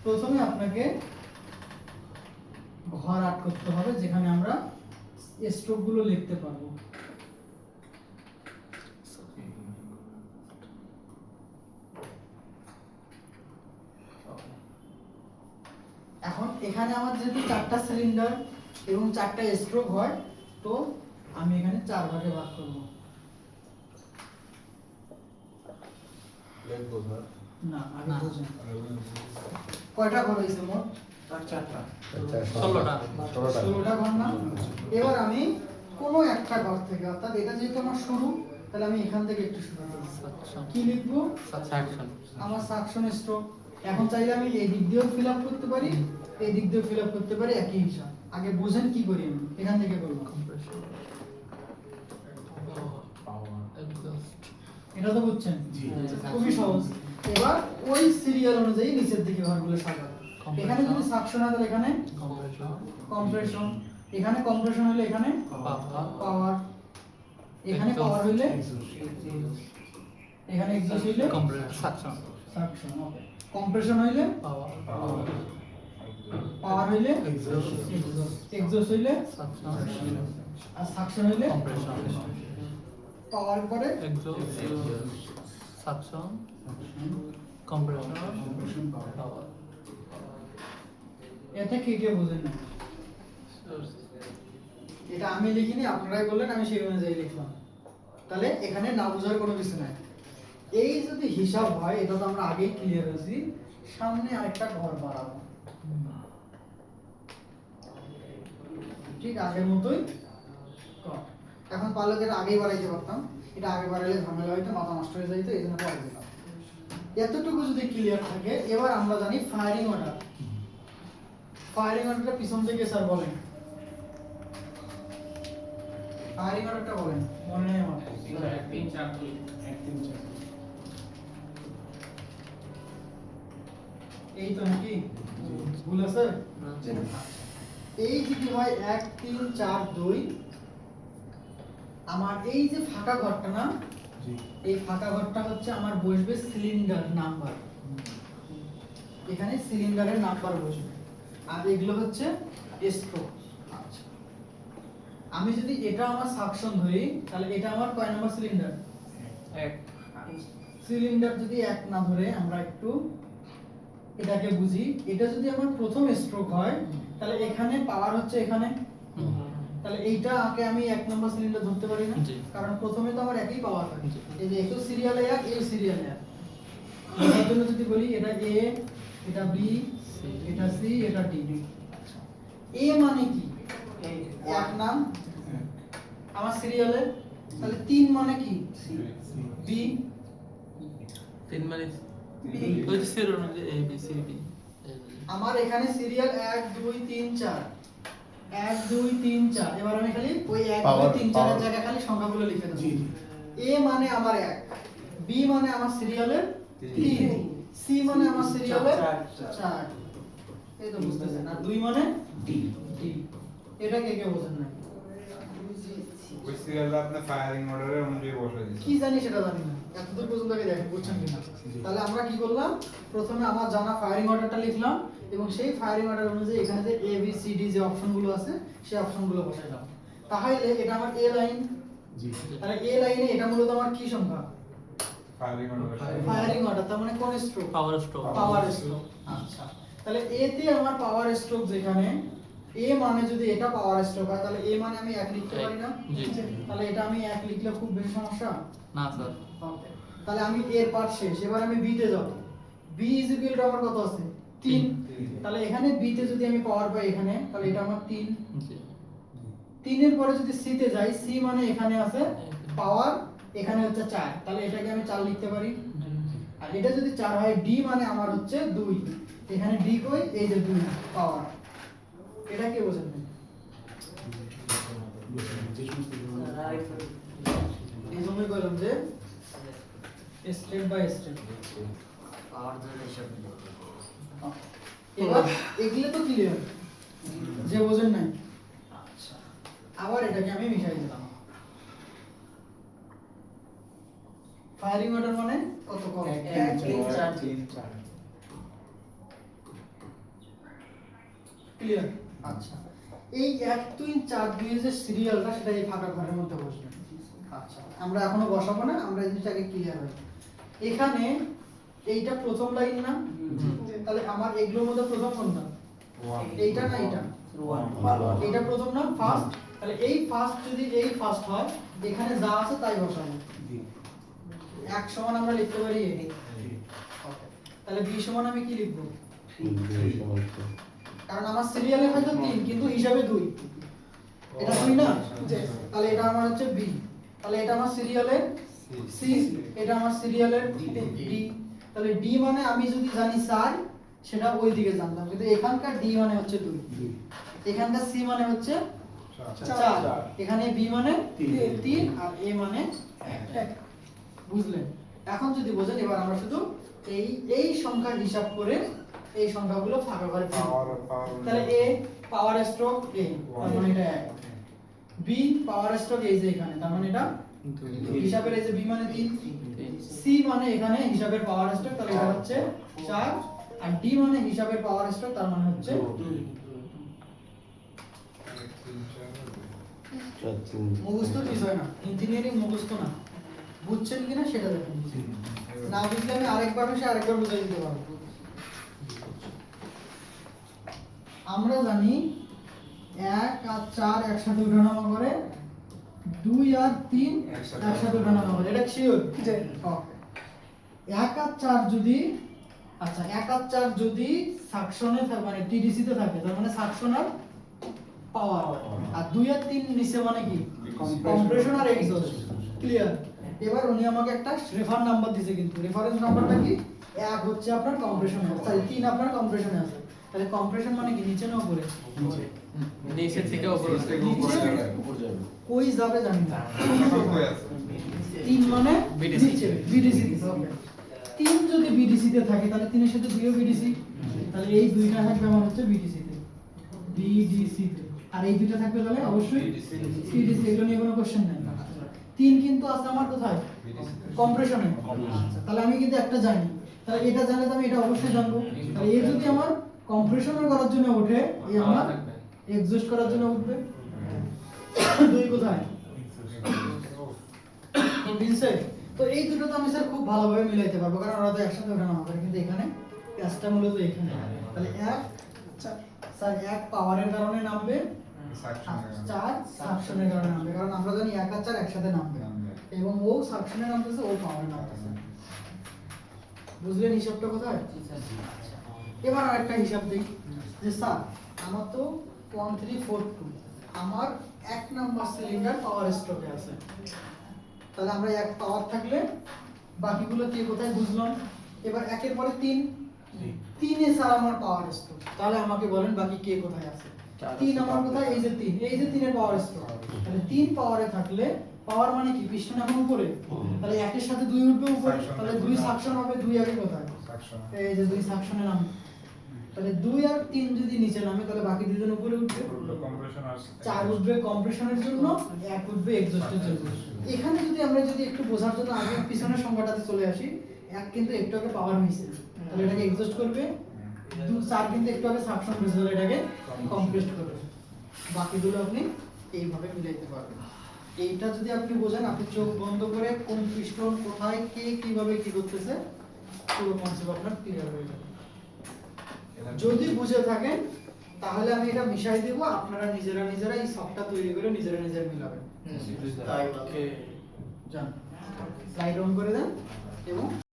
প্রথমে আপনাকে ঘর আট করতে হবে যেখানে আমরা স্ট্রোক গুলো লিখতে পারবো। এখন এখানে আমার যেহেতু 4টা সিলিন্ডার এবং 4টা স্ট্রোক হয়, তো আমি এখানে 4 ভাগে ভাগ করব। না আগে বুঝুন কয়টা ঘর হইছে মোট? 4টা 16টা ঘর না। এবার আমি কোন একটা ঘর থেকে, অর্থাৎ এটা যেহেতু আমার শুরু, তাহলে আমি এখান থেকে একটু শুরু করব। কি লিখব? সাকশন। আমার সাকশন স্ট্রোক। এখন চাইলে আমি এই দিক দিয়েও ফিল আপ করতে পারি, এই দিক দিয়েও ফিল আপ করতে পারি, একই হিসাব। আগে বুঝেন কি করি আমি, এখান থেকে করব। এটা তো বুঝছেন? জি খুবই সহজ। এবার ওই সিরিয়াল অনুযায়ী নিচের দিকে ঘরগুলো সাজাবো। এখানে যদি সাকশন হয় তাহলে এখানে কম্প্রেশন, এখানে কম্প্রেশন হলে এখানে পাওয়ার, এখানে পাওয়ার হইলে এখানে এক্সস্ট হইলে সাকশন, সাকশন ওকে। কম্প্রেশন হইলে পাওয়ার হইলে এক্সস্ট হইলে সাকশন, আর সাকশন হইলে কম্প্রেশন। পাওয়ার পরে এক্সস্ট, সাকশন, কম্প্রেশন, পাওয়ার। এটা কে কে বুঝেন না? এটা আমি লিখিনি, আপনারাই বললেন, আমি সেই অনুযায়ী লিখলাম। তাহলে এখানে না বোঝার কোনো কিছু নাই। এই যদি হিসাব হয়, এটা তো আমরা আগেই ক্লিয়ার হয়েছি। সামনে আরেকটা ঘর বাড়াবো, ঠিক আগের মতোই কর। এখন পারলে যেটা আগেই বাড়াইতে পারতাম, এটা আগে বাড়াইলে ঝামেলা হইতো, মাথা নষ্ট হয়ে যাইতো, এই জন্য পরে দিলাম। এতটুকু যদি ক্লিয়ার থাকে, এবার আমরা জানি ফায়ারিং অর্ডার। ফায়ারিং অর্ডারটা পিছন থেকে স্যার বলেন, ফায়ারিং অর্ডারটা বলেন, মনে নেই আমার। 1 3 4 2 1 3 4। এই তো নাকি ভুল আছে? এই যদি হয় 1 3 4 2, আমার এই যে ফাঁকা ঘরটা না, এই ফাঁকা ঘরটা হচ্ছে আমার বসবে সিলিন্ডার নাম্বার। এখানে সিলিন্ডারের নাম্বার বসবে, আর এগুলো হচ্ছে স্ট্রোক। আচ্ছা, আমি যদি এটা আমার সাকশন ধরি, তাহলে এটা আমার কয় নাম্বার সিলিন্ডার? 1। সিলিন্ডার যদি 1 না ধরে আমরা একটু এটাকে বুঝি, এটা যদি আমার প্রথম স্ট্রোক হয়, তাহলে এখানে পাওয়ার হচ্ছে এখানে, তাহলে এইটাকে আমি 1 নম্বর সিলিন্ডার ধরতে পারি না, কারণ প্রথমে তো আমার একই পাওয়ার থাকে। এই যে একটু সিরিয়ালে 1, এই সিরিয়ালে 1। এর জন্য যদি বলি এটা A, এটা B, এটা C, এটা D। A মানে কি? 1 নাম আমার সিরিয়ালে, তাহলে 3 মানে কি? B। 3 মানে ওই যে সিরিয়াল অনুযায়ী A B C D। আমার এখানে সিরিয়াল 1 2 3 4, 1 2 3 4। এবার আমি খালি ওই 1 2 3 4 এর জায়গায় খালি সংখ্যাগুলো লিখে দেব। A মানে আমার 1, B মানে আমার সিরিয়ালের 3, C মানে আমার সিরিয়ালের 4। এই তো বুঝতেছেন। আর 2 মানে D। এটা কে কে বোঝেন না? ওই সিরিয়ালটা আপনি ফায়ারিং অর্ডারের অনুযায়ী বসাই দিয়েছেন। কি জানি সেটা জানি না, এতদূর পর্যন্ত আগে দেখেন বুঝছেন কিনা। তাহলে আমরা কি করলাম, প্রথমে আমার জানা ফায়ারিং অর্ডারটা লিখলাম, এবং সেই ফায়ারিং অর্ডার অনুযায়ী এখানে যে A B C D যে অপশনগুলো আছে, সেই অপশনগুলো বসাইলাম। তাহলে এটা আমার A লাইন। জি, তাহলে A লাইনে এটা মূলত আমার কি সংখ্যা? Firing order. ফায়ারিং অর্ডার, তার মানে কোন স্ট্রোক? পাওয়ার স্ট্রোক। পাওয়ার স্ট্রোক। আচ্ছা, তাহলে A তে আমার পাওয়ার স্ট্রোক যেখানে A মানে যদি এটা পাওয়ার স্ট্রোক হয়, তাহলে A মানে আমি 1 লিখতে পারি না? জি। তাহলে এটা আমি 1 লিখলে খুব বেশি সমস্যা না স্যার। ওকে, তাহলে আমি এর পার্ট শেষ। এবার আমি বি তে যাব। B ইকুয়াল টু আমার কত আছে? 3। তাহলে এখানে B তে যদি আমি পাওয়ার পাই এখানে, তাহলে এটা আমার 3। জি। 3 এর পরে যদি C তে যাই, C মানে এখানে আছে পাওয়ার, এখানে হচ্ছে 4, তাহলে এটাকে আমি 4 লিখতে পারি। আর এটা যদি 4 হয়, D মানে আমার হচ্ছে 2, এখানে D কই? এই যে 2 পাওয়ার। এটা কি বোঝেন না? এই জন্যই বললাম যে স্টেপ বাই স্টেপ পাওয়ার ধরে হিসাব দিতে। এবার এগুলো তো ক্লিয়ার, যে বোঝেন নাই। আচ্ছা, আবার এটাকে আমি মিশাই দিলাম। ফায়ারিং অর্ডার মানে কত কম? 1 3 4 3 4। ক্লিয়ার? আচ্ছা, এই 1 2 4 2 যে সিরিয়ালটা সেটা এই ফাঁকা ঘরের মধ্যে বসবে। আচ্ছা, আমরা এখনো বসাবো না, আমরা এই জিনিসটাকে ক্লিয়ার হই। এখানে এইটা প্রথম লাইন না? তাহলে আমার এগুলোর মধ্যে প্রথম কোনটা? এইটা না এইটা? এইটা প্রথম না? ফার্স্ট। তাহলে এই ফার্স্ট যদি এই ফার্স্ট হয়, এখানে যা আছে তাই বসাবো। 1 সমান আমরা লিখতে পারি a। ওকে, তাহলে b সমান আমি কি লিখবো? কারণ আমার সিরিয়ালে হয়তো 3 কিন্তু হিসাবে 2। এটা 2 না? তাহলে এটা আমার হচ্ছে b। তাহলে এটা আমার সিরিয়ালের c, এটা আমার সিরিয়ালের d। তাহলে d মানে আমি যদি জানি 4 সেটা ওই দিকে জানতাম, কিন্তু এখানকার d মানে হচ্ছে 2, এখানকার c মানে হচ্ছে 4, এখানে b মানে 3 আর a মানে 1। বুঝলেন? এখন যদি বোঝেন, এবার আমরা শুধু এই সংখ্যার হিসাব করে এই সংখ্যাগুলো ফাঁকা করে ফেলব। তাহলে a পাওয়ার স্ট্রোক a, তার মানে এটা 1। b পাওয়ার স্ট্রোক এই যে এখানে, তার মানে এটা হিসাবের এই যে b মানে 3। c মানে এখানে হিসাবের পাওয়ার স্ট্রোক, তাহলে এটা হচ্ছে 4। আর d মানে হিসাবের পাওয়ার স্ট্রোক, তার মানে হচ্ছে 2। মুখস্থ বিষয় না, ইঞ্জিনিয়ারিং মুখস্থ না। বুঝছেন কিনা সেটা দেখুন। না বুঝলে আমি আরেকবার বুঝাই দিতে পারবো। আমরা জানি 1 আর 4 একসাথে উঠানামা করে, 2 আর 3 একসাথে উঠানামা করে, এটা শিওর? ওকে। 1 আর 4 যদি, আচ্ছা 1 আর 4 যদি সাকশনে থাকে মানে টিডিসি তে থাকে, তার মানে সাকশন আর পাওয়ার। আর 2 আর 3 নিচে মানে কি? কম্প্রেশন আর এক্সহস্ট। ক্লিয়ার? এবার উনি আমাকে একটা রেফার নাম্বার দিয়েছে, কিন্তু রেফারেন্স নাম্বারটা কি? 1 হচ্ছে আপনার কম্প্রেশনে আছে, সরি 3 আপনার কম্প্রেশনে আছে। তাহলে কম্প্রেশন মানে কি? নিচে না উপরে? নিচে থেকে উপরে নিচে কই যাবে জানি না। 3 মানে BDC নিচে, বিডিসি। ওকে, 3 যদি বিডিসি তে থাকে তাহলে 3 এর সাথে 2 ও বিডিসি, তাহলে এই দুইটা থাকবে আমার হচ্ছে বিডিসি তে, বিডিসি তে। আর এই দুইটা থাকবে তাহলে অবশ্যই বিডিসি। এগুলো নিয়ে কোনো কোশ্চেন নাই। 3 কিন্তু আছে আমার কোথায়? কম্প্রেশনে। আচ্ছা, তাহলে আমি কিন্তু একটা জানি, তাহলে এটা জানলে তো আমি এটা অবশ্যই জানবো। তাহলে এই যদি আমার কম্প্রেশনের করার জন্য ওঠে, এই আমার এক্সহস্ট করার জন্য উঠবে। 2 কোথায়? বিনসে। তো এই দুটো তো আমি স্যার খুব ভালোভাবে মিলাইতে পারবো, কারণ ওরা তো একসাথে ওঠানামা করে, কিন্তু এখানে ক্যাশটা মূলত এখানে। তাহলে 1 স্যার 1 পাওয়ারের কারণে নামবে, 4 সাকশনের কারণে নামবে, কারণ আমরা জানি 1 আর 4 একসাথে নামবে, এবং ও সাকশনে নামতেছে, ও পাওয়ারে নামতেছে। বুঝলেন হিসাবটা কোথায়? এবার আরেকটা হিসাব দেই, যে স্যার আমার তো 1342 আমার 1 নাম্বার সিলিন্ডার পাওয়ার স্ট্রোকে আছে। তাহলে আমরা 1 পাওয়ার থাকলে বাকিগুলো কে কোথায় বুঝলাম। এবার 1 এর পরে 3, 3 এ স্যার আমার পাওয়ার স্ট্রোক, তাহলে আমাকে বলেন বাকি কে কোথায় আছে? 3 আমার কোথায়? এই যে 3, এই যে 3 এর পাওয়ার স্ট্রোক। তাহলে 3 পাওয়ারে থাকলে, পাওয়ার মানে কি? পিছন এখন উপরে, তাহলে 1 এর সাথে 2 উঠবে উপরে, তাহলে 2 সাকশন হবে। 2 আগে কোথায়? এই যে 2 সাকশনে নামে। তাহলে 2 আর 3 যদি নিচে নামে, তাহলে বাকি দুজন উপরে উঠবে। 4 উঠবে কম্প্রেশনের জন্য, 1 উঠবে এক্সহস্টের জন্য। এখানে যদি আমরা একটু বোঝার জন্য আগে পিছনের সংখ্যাটাতে চলে আসি, 1 কিন্তু একটু আগে পাওয়ার হইছে, তাহলে এটাকে এক্সহস্ট করবে। 4 কিন্তু একটু আগে সাকশন হইছে, তাহলে এটাকে কম্প্রেস করবে। বাকিগুলো আপনি এইভাবে মিলাইতে পারবেন। এইটা যদি আপনি বোঝেন, আপনি চোখ বন্ধ করে কোন পিস্টন কোথায় কে কিভাবে কি করতেছে পুরো কনসেপ্ট আপনার ক্লিয়ার হয়ে যাবে। যদি বুঝে থাকেন তাহলে আমি এটা মিশাই দেব, আপনারা নিজেরা এই সফটটা তৈরি করে নিজেরা মিলাবেন। তাই ওকে যান স্লাইড অন করে দেন এবং